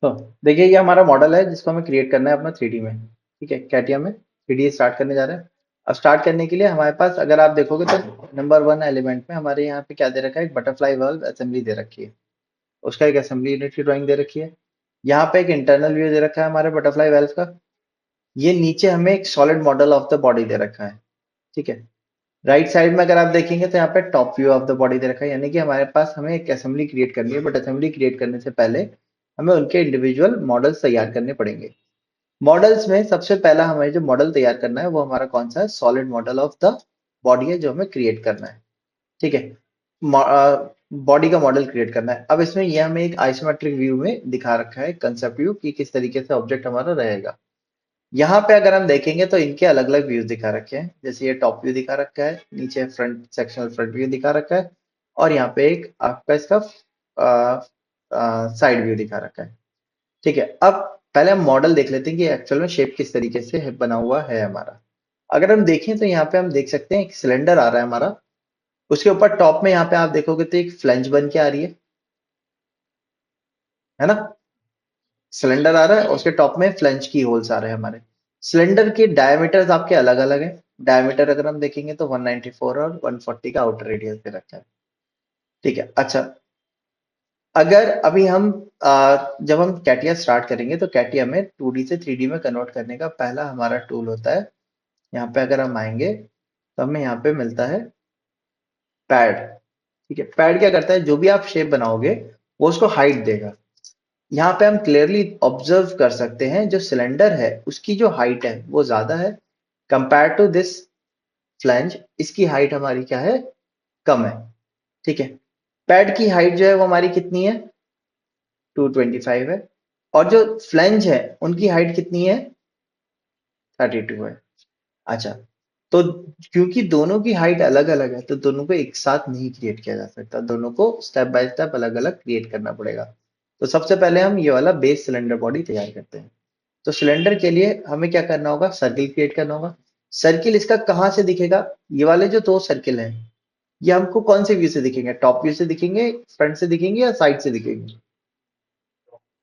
तो देखिए ये हमारा मॉडल है जिसको हमें क्रिएट करना है अपना 3D में। ठीक है, कैटिया में 3D स्टार्ट करने जा रहे हैं। अब स्टार्ट करने के लिए हमारे पास अगर आप देखोगे तो नंबर 1 एलिमेंट में हमारे यहाँ पे क्या दे रखा है, एक बटरफ्लाई वर्ब असेंबली दे रखी है। उसका एक असेंबली यूनिट की ड्राइंग दे रखी है। यहाँ पे एक इंटरनल व्यू दे रखा है हमारे बटरफ्लाई वेल्व का। ये नीचे हमें एक solid model of the body दे रखा है। ठीक है, राइट साइड में अगर आप देखेंगे तो यहाँ पे top view of the body दे रखा है, यानी कि हमारे पास हमें एक असेंबली क्रिएट करनी है, बट असेंबली क्रिएट करने से पहले हमें उनके इंडिविजुअल मॉडल्स तैयार करने पड़ेंगे। मॉडल्स में सबसे पहला हमें जो मॉडल तैयार करना है वो हमारा कौन सा है, solid model of the body है जो हमें क्रिएट करना है। ठीक है, बॉडी का मॉडल क्रिएट करना है। अब इसमें ये हमें एक आइसोमेट्रिक व्यू में दिखा रखा है, कंसेप्ट व्यू, कि किस तरीके से ऑब्जेक्ट हमारा रहेगा। यहाँ पे अगर हम देखेंगे तो इनके अलग अलग व्यूज दिखा रखे हैं, जैसे ये टॉप व्यू दिखा रखा है, नीचे फ्रंट सेक्शनल फ्रंट व्यू दिखा रखा है, और यहाँ पे एक आपका इसका साइड व्यू दिखा रखा है। ठीक है, अब पहले हम मॉडल देख लेते हैं कि एक्चुअल में शेप किस तरीके से बना हुआ है हमारा। अगर हम देखें तो यहाँ पे हम देख सकते हैं एक सिलेंडर आ रहा है हमारा। उसके ऊपर टॉप में यहाँ पे आप देखोगे तो एक फ्लैंज बन के आ रही है ना। सिलेंडर आ रहा है, उसके टॉप में फ्लैंज की होल्स आ रहे हैं हमारे। सिलेंडर के डायमीटर्स आपके अलग अलग हैं। डायमीटर अगर हम देखेंगे तो 194 और 140 का आउटर रेडियस दे रखा है। ठीक है, अच्छा, अगर अभी हम जब हम कैटिया स्टार्ट करेंगे तो कैटिया में 2D से 3D में कन्वर्ट करने का पहला हमारा टूल होता है। यहाँ पे अगर हम आएंगे तो हमें यहाँ पे मिलता है पैड। ठीक है, पैड क्या करता है, जो भी आप शेप बनाओगे वो उसको हाइट देगा। यहाँ पे हम क्लियरली ऑब्जर्व कर सकते हैं जो सिलेंडर है उसकी जो हाइट है वो ज्यादा है कंपेयर टू दिस फ्लैंज। इसकी हाइट हमारी क्या है, कम है। ठीक है, पैड की हाइट जो है वो हमारी कितनी है, 225 है, और जो फ्लैंज है उनकी हाइट कितनी है, 32 है। अच्छा, तो क्योंकि दोनों की हाइट अलग अलग है तो दोनों को एक साथ नहीं क्रिएट किया जा सकता, दोनों को स्टेप बाय स्टेप अलग अलग क्रिएट करना पड़ेगा। तो सबसे पहले हम ये वाला बेस सिलेंडर बॉडी तैयार करते हैं। तो सिलेंडर के लिए हमें क्या करना होगा, सर्किल क्रिएट करना होगा। सर्किल इसका कहाँ से दिखेगा, ये वाले जो दो सर्किल हैं ये हमको कौन से व्यू से दिखेंगे, टॉप व्यू से दिखेंगे, फ्रंट से दिखेंगे, या साइड से दिखेंगे,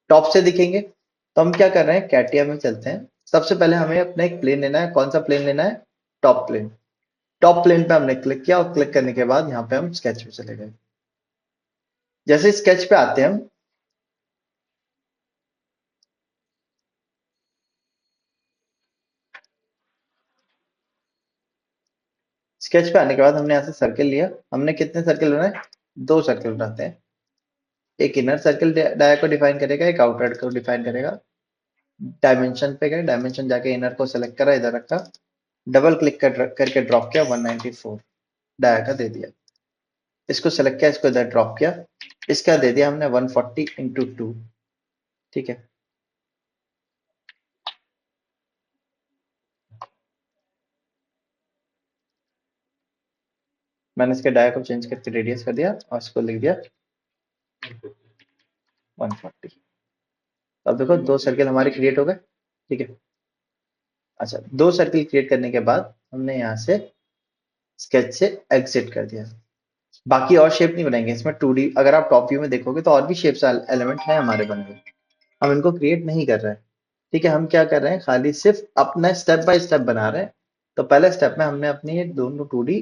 टॉप से दिखेंगे। तो हम क्या कर रहे हैं, कैटिया में चलते हैं। सबसे पहले हमें अपना एक प्लेन लेना है, कौन सा प्लेन लेना है, टॉप प्लेन। टॉप प्लेन पे हमने क्लिक किया और क्लिक करने के बाद यहाँ पे हम स्केच पे चले गए। जैसे स्केच पे आते हैं हम, स्केच पे आने के बाद हमने यहाँ से सर्किल लिया। हमने कितने सर्किल बनाए, दो सर्किल बनाते हैं। एक इनर सर्किल डाया को डिफाइन करेगा, एक आउटर को डिफाइन करेगा। डायमेंशन पे गए, डायमेंशन जाके इनर को सेलेक्ट करा, इधर रखा, डबल क्लिक करके ड्रॉप किया, 194 डाया का दे दिया। इसको सेलेक्ट किया, इसको इधर ड्रॉप किया, इसका दे दिया हमने 140 × 2। ठीक है, मैंने इसके डाया को चेंज करके रेडियस कर दिया और इसको लिख दिया 140। अब देखो दो सर्किल हमारे क्रिएट हो गए। ठीक है, अच्छा, दो सर्किल क्रिएट करने के बाद हमने यहाँ से स्केच से एग्जिट कर दिया। बाकी और शेप नहीं बनाएंगे इसमें। 2D अगर आप टॉप व्यू में देखोगे तो और भी शेप्स एलिमेंट हैं हमारे बने हुए, हम इनको क्रिएट नहीं कर रहे हैं। ठीक है, हम क्या कर रहे हैं, खाली सिर्फ अपना स्टेप बाय स्टेप बना रहे हैं। तो पहले स्टेप में हमने अपनी ये दोनों 2D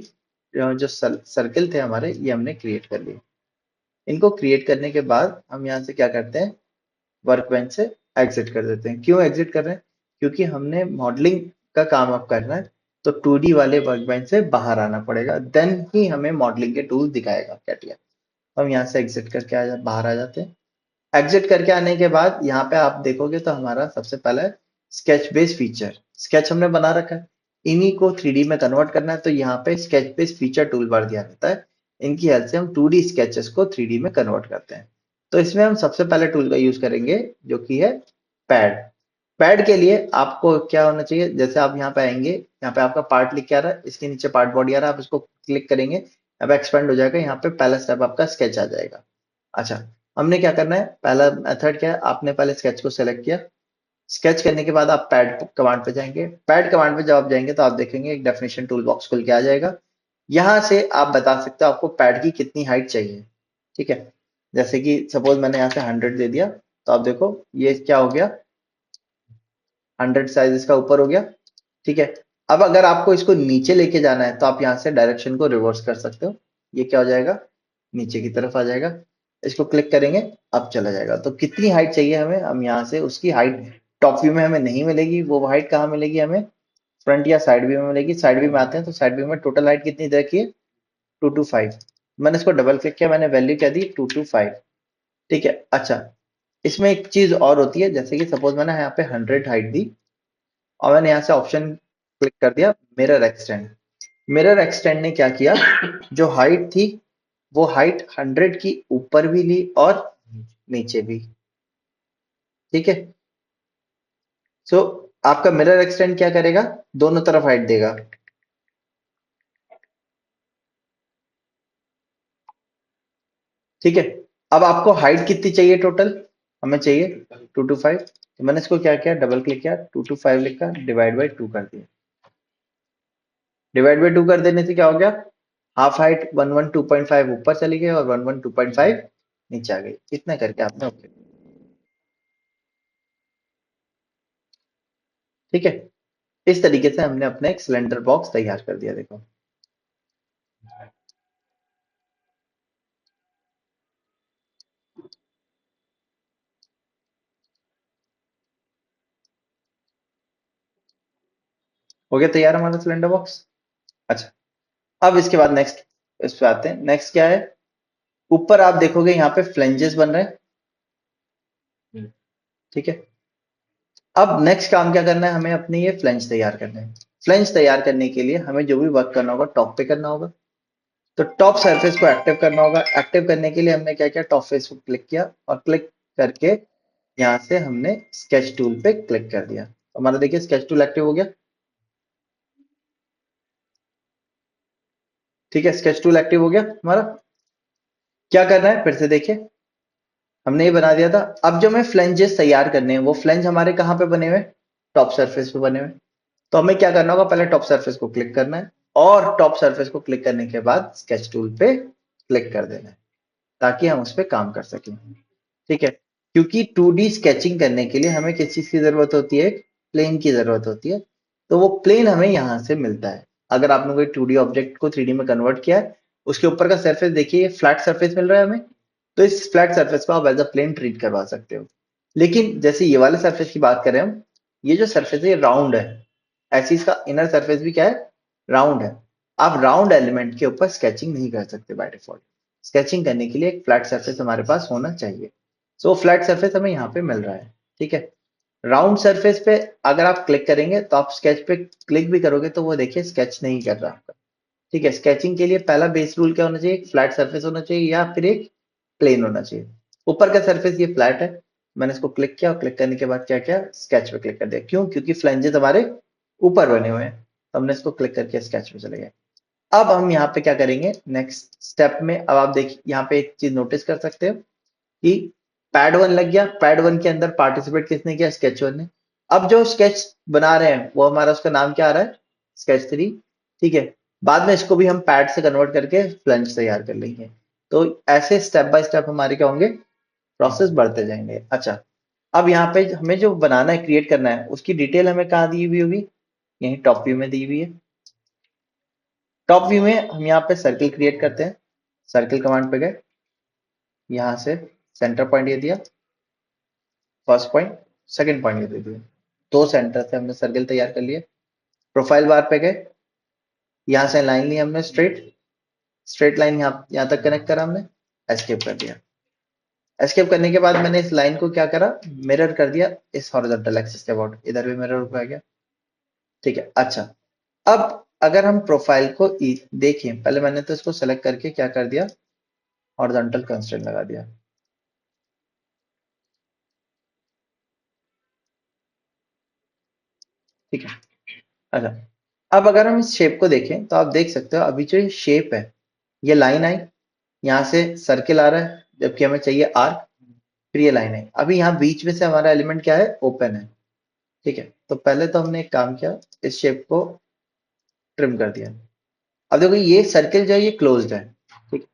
जो सर्किल थे हमारे ये हमने क्रिएट कर लिए। इनको क्रिएट करने के बाद हम यहाँ से क्या करते हैं, वर्क बेंच से एग्जिट कर देते हैं। क्यों एग्जिट कर रहे हैं, क्योंकि हमने मॉडलिंग का काम अब करना है। तो 2D वाले वर्क बेंच से बाहर आना पड़ेगा, देन ही हमें मॉडलिंग के टूल दिखाएगा कैटिया। हम यहाँ से एग्जिट करके बाहर आ जाते हैं। एग्जिट करके आने के बाद यहाँ पे आप देखोगे तो हमारा सबसे पहला है स्केच बेस फीचर। स्केच हमने बना रखा है, इन्हीं को 3D में कन्वर्ट करना है। तो यहाँ पे sketch base feature tool bar दिया रहता है, इनकी हेल्प से हम 2D स्केचेस को 3D में कन्वर्ट करते हैं। तो इसमें हम सबसे पहले टूल का यूज करेंगे जो कि है पैड। पैड के लिए आपको क्या होना चाहिए, जैसे आप यहाँ पे आएंगे, यहाँ पे आपका पार्ट लिख के आ रहा है, इसके नीचे पार्ट बॉडी आ रहा है, आप इसको क्लिक करेंगे, यहाँ पे एक्सपेंड हो जाएगा, यहाँ पे पहला स्टेप आपका स्केच आ जाएगा। अच्छा, हमने क्या करना है, पहला मेथड क्या है, आपने पहले स्केच को सेलेक्ट किया। स्केच करने के बाद आप पैड कमांड पे जाएंगे। पैड कमांड पे जब आप जाएंगे तो आप देखेंगे एक डेफिनेशन टूल बॉक्स खुल के आ जाएगा। यहाँ से आप बता सकते हो आपको पैड की कितनी हाइट चाहिए। ठीक है, जैसे कि सपोज मैंने यहाँ से 100 दे दिया, तो आप देखो ये क्या हो गया, 100 साइज इसका ऊपर हो गया। ठीक है, अब अगर आपको इसको नीचे लेके जाना है तो आप यहाँ से डायरेक्शन को रिवर्स कर सकते हो। ये क्या हो जाएगा, नीचे की तरफ आ जाएगा। इसको क्लिक करेंगे, अब चला जाएगा। तो कितनी हाइट चाहिए हमें, हम यहाँ से उसकी हाइट टॉप व्यू में हमें नहीं मिलेगी, वो हाइट कहाँ मिलेगी हमें, फ्रंट या साइड व्यू में मिलेगी। साइड व्यू में आते हैं तो साइड व्यू में टोटल हाइट कितनी दे रखी है, 225। मैंने इसको डबल क्लिक किया, मैंने वैल्यू क्या दी, 225। ठीक है, अच्छा इसमें एक चीज और होती है, जैसे कि सपोज मैंने यहाँ पे 100 हाइट दी और मैंने यहाँ से ऑप्शन क्लिक कर दिया मिरर एक्सटेंड। मिरर एक्सटेंड ने क्या किया, जो हाइट थी वो हाइट 100 की ऊपर भी ली और नीचे भी। ठीक है, सो आपका मिरर एक्सटेंड क्या करेगा, दोनों तरफ हाइट देगा। ठीक है, अब आपको हाइट कितनी चाहिए टोटल, हमें चाहिए 225। तो मैंने इसको क्या किया, डबल क्लिक किया, 225 लिखा, डिवाइड बाई 2 कर दिया। डिवाइड बाई 2 कर देने से क्या हो गया, हाफ हाइट 112.5 ऊपर चली गई और 112.5 नीचे आ गई। इतना करके आपने ओके। ठीक है, इस तरीके से हमने अपने एक सिलेंडर बॉक्स तैयार कर दिया। देखो हो गया तैयार हमारा सिलेंडर बॉक्स। अच्छा, अब इसके बाद नेक्स्ट इस पे आते हैं। नेक्स्ट क्या है, ऊपर आप देखोगे यहाँ पे फ्लेंजेस बन रहे हैं। ठीक है, अब नेक्स्ट काम क्या करना है, हमें अपने ये फ्लेंज तैयार करने हैं। फ्लेंज तैयार करने के लिए हमें जो भी वर्क करना होगा टॉप पे करना होगा। तो टॉप सरफेस को एक्टिव करना होगा। एक्टिव करने के लिए हमने क्या किया, टॉप फेस को क्लिक किया और क्लिक करके यहाँ से हमने स्केच टूल पे क्लिक कर दिया। हमारा देखिए स्केच टूल एक्टिव हो गया। ठीक है, स्केच टूल एक्टिव हो गया हमारा। क्या करना है फिर से देखिए, हमने ये बना दिया था। अब जो हमें फ्लेंजेस तैयार करने हैं वो फ्लेंज हमारे कहाँ पे बने हुए, टॉप सरफेस पे बने हुए। तो हमें क्या करना होगा, पहले टॉप सरफेस को क्लिक करना है और टॉप सरफेस को क्लिक करने के बाद स्केच टूल पे क्लिक कर देना है ताकि हम उस पर काम कर सकें। ठीक है, क्योंकि 2D स्केचिंग करने के लिए हमें किस चीज की जरूरत होती है, प्लेन की जरूरत होती है। तो वो प्लेन हमें यहाँ से मिलता है। अगर आपने कोई 2D ऑब्जेक्ट को 3D में कन्वर्ट किया है, उसके ऊपर का सरफेस देखिए फ्लैट सरफेस मिल रहा है हमें। तो इस फ्लैट सरफेस को आप एज अ प्लेन ट्रीट करवा सकते हो। लेकिन जैसे ये वाले सरफेस की बात करें हम, ये जो सरफेस है ये राउंड है। ऐसी इसका इनर सरफेस भी क्या है, राउंड है। आप राउंड एलिमेंट के ऊपर स्केचिंग नहीं कर सकते बाय डिफॉल्ट। स्केचिंग करने के लिए एक फ्लैट सरफेस हमारे पास होना चाहिए। सो फ्लैट सरफेस हमें यहाँ पे मिल रहा है। ठीक है, राउंड सरफेस पे अगर आप क्लिक करेंगे तो आप स्केच पे क्लिक भी करोगे तो वो देखिए स्केच नहीं कर रहा आपका। ठीक है, स्केचिंग के लिए पहला बेस रूल क्या होना चाहिए, एक फ्लैट सरफेस होना चाहिए या फिर एक प्लेन होना चाहिए। ऊपर का सरफेस ये फ्लैट है, मैंने इसको क्लिक किया और क्लिक करने के बाद क्या किया, स्केच पे क्लिक कर दिया। क्यों, क्योंकि फ्लैंजेस हमारे ऊपर बने हुए हैं। तो हमने इसको क्लिक करके स्केच पे चले गए। अब हम यहाँ पे क्या करेंगे, नेक्स्ट स्टेप में अब आप देखिए यहाँ पे एक चीज नोटिस कर सकते हो कि पैड 1 लग गया। पैड 1 के अंदर पार्टिसिपेट किसने किया, स्केच 1 ने। अब जो स्केच बना रहे हैं वो हमारा उसका नाम क्या आ रहा है, स्केच 3। ठीक है, बाद में इसको भी हम पैड से कन्वर्ट करके फ्लंज तैयार कर लेंगे। तो ऐसे स्टेप बाय स्टेप हमारे क्या होंगे, प्रोसेस बढ़ते जाएंगे। अच्छा, अब यहाँ पे हमें जो बनाना है, क्रिएट करना है, उसकी डिटेल हमें कहाँ दी हुई होगी, यही टॉप व्यू में दी हुई है। टॉप व्यू में हम यहाँ पे सर्किल क्रिएट करते हैं। सर्किल कमांड पे गए, यहाँ से सेंटर पॉइंट ये दिया, फर्स्ट पॉइंट, सेकंड पॉइंट ये दे दिया। दो सेंटर से हमने सर्किल तैयार कर लिए। प्रोफाइल बार पे गए, यहाँ से लाइन ली हमने स्ट्रेट। स्ट्रेट लाइन यहाँ तक कनेक्ट करा हमने, एस्केप कर दिया। एस्केप करने के बाद मैंने इस लाइन को क्या करा, मिरर कर दिया इस हॉरिजॉन्टल एक्सिस के अबाउट। इधर भी मिरर हो गया। ठीक है, अच्छा अब अगर हम प्रोफाइल को देखें, पहले मैंने तो इसको सेलेक्ट करके क्या कर दिया, हॉरिजॉन्टल कंस्ट्रेंट लगा दिया। ठीक है, अच्छा अब अगर हम इस शेप को देखें तो आप देख सकते हो अभी जो ये शेप है, ये लाइन आई, यहाँ से सर्किल आ रहा है जबकि हमें चाहिए आर्क, फिर ये लाइन है। अभी यहाँ बीच में से हमारा एलिमेंट क्या है, ओपन है। ठीक है, तो पहले तो हमने एक काम किया, इस शेप को ट्रिम कर दिया। अब देखो ये सर्किल जो है ये क्लोज्ड है। ठीक,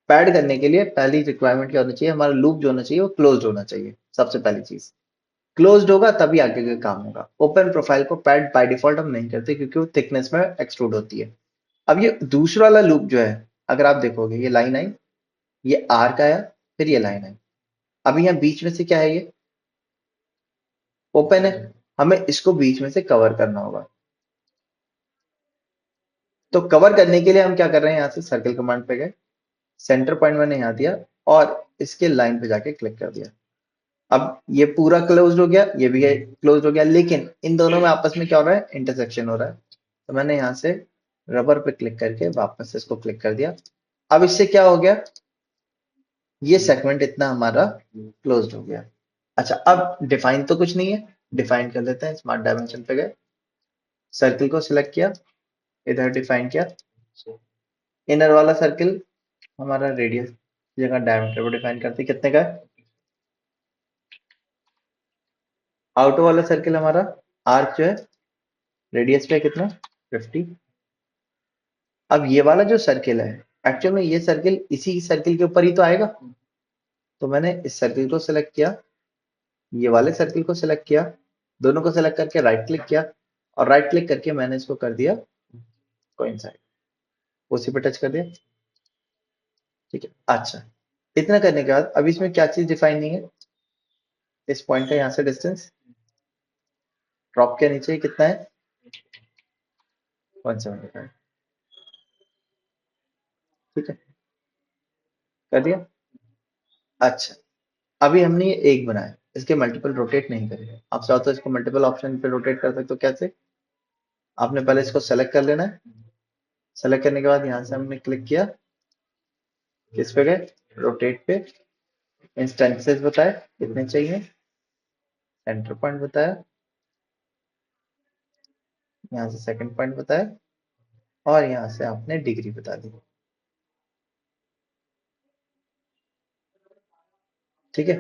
पैड करने के लिए पहली रिक्वायरमेंट क्या होनी चाहिए, हमारा लूप जो होना चाहिए वो क्लोज्ड होना चाहिए, सबसे पहली चीज। क्लोज्ड होगा तभी आगे का काम होगा। ओपन प्रोफाइल को पैड बाय डिफॉल्ट हम नहीं करते क्योंकि वो थिकनेस में एक्सट्रूड होती है। अब ये दूसरा वाला लूप जो है, अगर आप देखोगे ये लाइन आई, ये आर्क आया, फिर ये लाइन आई। अब यहाँ बीच में से क्या है, ये ओपन है, हमें इसको बीच में से कवर करना होगा। तो कवर करने के लिए हम क्या कर रहे हैं, यहाँ से सर्कल कमांड पे गए, सेंटर पॉइंट मैंने यहाँ दिया और इसके लाइन पे जाके क्लिक कर दिया। अब ये पूरा क्लोज हो गया, ये भी क्लोज हो गया, लेकिन इन दोनों में आपस में क्या हो रहा है, इंटरसेक्शन हो रहा है। तो मैंने यहाँ से रबर पे क्लिक करके वापस से इसको क्लिक कर दिया। अब इससे क्या हो गया, ये सेगमेंट इतना हमारा क्लोज हो गया। अच्छा, अब डिफाइन तो कुछ नहीं है, डिफाइन कर लेते हैं। स्मार्ट डायमेंशन पे गए, सर्किल को सिलेक्ट किया, इधर डिफाइन किया। इनर वाला सर्किल हमारा रेडियस की जगह डायमीटर को डिफाइन करते हैं, कितने का है। आउटर वाला सर्किल हमारा आर्क जो है, रेडियस पे कितना, 50। अब ये वाला जो सर्किल है, एक्चुअल में ये सर्किल इसी सर्किल के ऊपर ही तो आएगा। तो मैंने इस सर्किल को सिलेक्ट किया, ये वाले सर्किल को सिलेक्ट किया, दोनों को सिलेक्ट करके राइट क्लिक किया, और राइट क्लिक करके मैंने इसको कर दिया कोइंसाइड, उसी पे टच कर दिया। ठीक है, अच्छा, इतना करने के बाद अब इसमें क्या चीज डिफाइन नहीं है, इस पॉइंट का यहाँ से डिस्टेंस ड्रॉप के नीचे कितना है, 175। ठीक है, कर दिया। अच्छा, अभी हमने ये एक बनाया, इसके मल्टीपल रोटेट नहीं करेंगे। आप चाहो तो इसको मल्टीपल ऑप्शन पे रोटेट कर सकते हो। कैसे, आपने पहले इसको सेलेक्ट कर लेना है। सेलेक्ट करने के बाद यहाँ से हमने क्लिक किया, किस पे गए, रोटेट पे, इंस्टेंसेस बताए कितने चाहिए, सेंटर पॉइंट बताया, यहाँ से सेकंड पॉइंट बताया, और यहाँ से आपने डिग्री बता दी। ठीक है,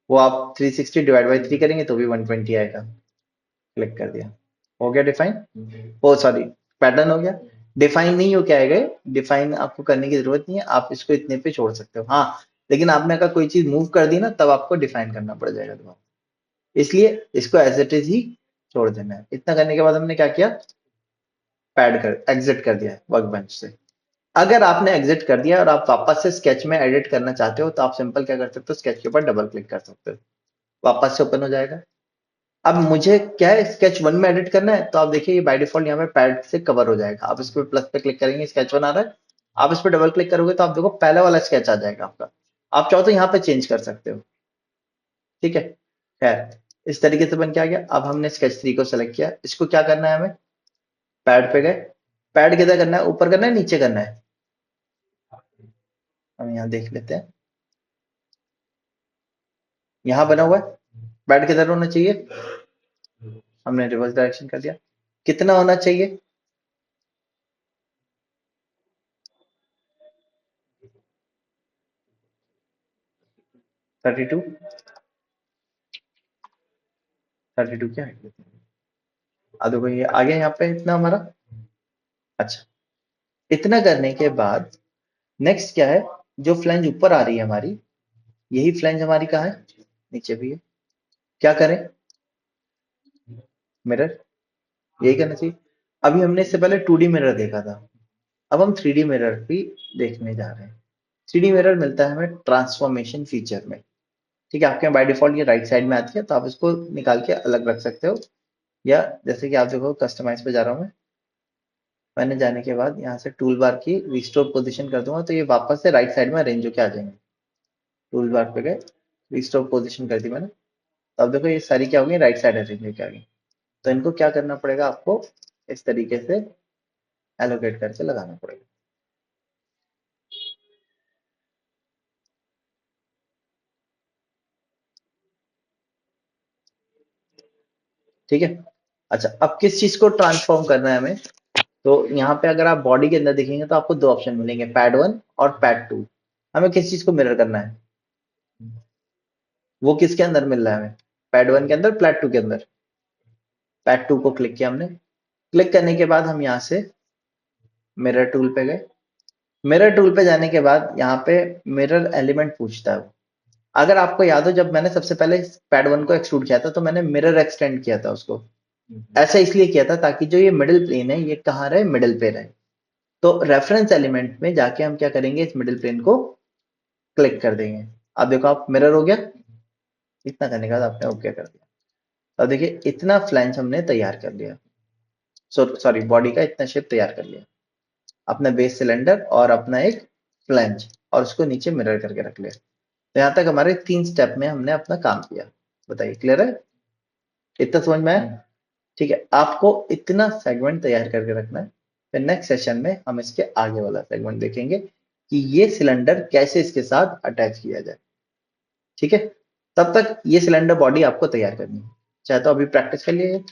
वो आप 360 डिवाइड बाई 3 करेंगे तो भी 120 आएगा। क्लिक कर दिया, हो गया डिफाइन। ओ सॉरी, पैटर्न हो गया। डिफाइन नहीं हो, क्या आएगा, डिफाइन आपको करने की जरूरत नहीं है, आप इसको इतने पे छोड़ सकते हो। हाँ, लेकिन आपने अगर कोई चीज मूव कर दी ना, तब आपको डिफाइन करना पड़ जाएगा दोबारा, इसलिए इसको एज इट इज ही छोड़ देना है। इतना करने के बाद हमने क्या किया, पैड कर एग्जिट कर दिया वर्क बेंच से। अगर आपने एग्जिट कर दिया और आप वापस से स्केच में एडिट करना चाहते हो, तो आप सिंपल क्या कर सकते हो, स्केच के ऊपर डबल क्लिक कर सकते हो, वापस से ओपन हो जाएगा। अब मुझे क्या है, स्केच वन में एडिट करना है, तो आप देखिए ये बाय डिफॉल्ट यहाँ पे पैड से कवर हो जाएगा। आप इस पे प्लस पे क्लिक करेंगे, स्केच वन आ रहा है, आप इस पे डबल क्लिक करोगे तो आप देखो पहला वाला स्केच आ जाएगा आपका। आप चाहो तो यहाँ पे चेंज कर सकते हो। ठीक है, खैर, इस तरीके से बन के आ गया। अब हमने स्केच थ्री को सेलेक्ट किया, इसको क्या करना है, हमें पैड पे गए, पैड किधर करना है, ऊपर करना है नीचे करना है, हम यहाँ देख लेते हैं। यहाँ बना हुआ है, पैड किधर होना चाहिए, हमने रिवर्स डायरेक्शन कर दिया। कितना होना चाहिए, 32। 32 क्या है, अब देखो ये आ गया यहाँ पे इतना हमारा। अच्छा, इतना करने के बाद नेक्स्ट क्या है, जो फ्लैंज ऊपर आ रही है हमारी, यही फ्लैंज हमारी कहाँ है, नीचे भी है। क्या करें, मिरर, यही करना चाहिए। अभी हमने इससे पहले 2D मिरर देखा था, अब हम 3D मिरर भी देखने जा रहे हैं। 3D मिरर मिलता है हमें ट्रांसफॉर्मेशन फीचर में। ठीक है, आपके यहाँ बाय डिफॉल्ट ये राइट साइड में आती है, तो आप इसको निकाल के अलग रख सकते हो, या जैसे कि आप देखो कस्टमाइज पे जा रहा हूँ मैंने जाने के बाद यहाँ से टूल बार की रिस्टोर पोजीशन कर दूंगा, तो ये वापस से राइट साइड में अरेंज होके आ जाएंगे। टूल बार पे गए, रिस्टोर पोजीशन कर दी मैंने, तो अब देखो ये सारी क्या होगी, राइट साइड अरेंज होके आ गई। तो इनको क्या करना पड़ेगा, आपको इस तरीके से एलोकेट करके लगाना पड़ेगा। ठीक है, अच्छा, अब किस चीज को ट्रांसफॉर्म करना है हमें, तो यहाँ पे अगर आप बॉडी के अंदर देखेंगे तो आपको दो ऑप्शन मिलेंगे, पैड वन और पैड टू। हमें किस चीज को मिरर करना है, वो किसके अंदर मिल रहा है हमें, पैड वन के अंदर, पैड टू के अंदर। पैड टू को क्लिक किया हमने, क्लिक करने के बाद हम यहाँ से मिरर टूल पे गए, मिरर टूल पे जाने के बाद यहाँ पे मिरर एलिमेंट पूछता है वो। अगर आपको याद हो, जब मैंने सबसे पहले पैड 1 को एक्सट्रूड किया था तो मैंने मिरर एक्सटेंड किया था उसको। ऐसा इसलिए किया था ताकि जो ये मिडिल प्लेन है ये कहाँ रहे, मिडिल पे रहे। तो रेफरेंस एलिमेंट में जाके हम क्या करेंगे, इस मिडिल प्लेन को क्लिक कर देंगे। अब देखो आप, मिरर हो गया। इतना करने के बाद आपने ओके कर दिया। अब देखिए इतना फ्लैंज हमने तैयार कर लिया, सॉरी बॉडी का इतना शेप तैयार कर लिया। अपना बेस सिलेंडर और अपना एक फ्लैंज, और उसको नीचे मिरर करके रख लिया। तो यहाँ तक हमारे 3 स्टेप में हमने अपना काम किया। बताइए क्लियर है? इतना समझ में आया? ठीक है, आपको इतना सेगमेंट तैयार करके रखना है। फिर नेक्स्ट सेशन में हम इसके आगे वाला सेगमेंट देखेंगे कि ये सिलेंडर कैसे इसके साथ अटैच किया जाए। ठीक है, तब तक ये सिलेंडर बॉडी आपको तैयार करनी है। चाहे तो अभी प्रैक्टिस कर लिए।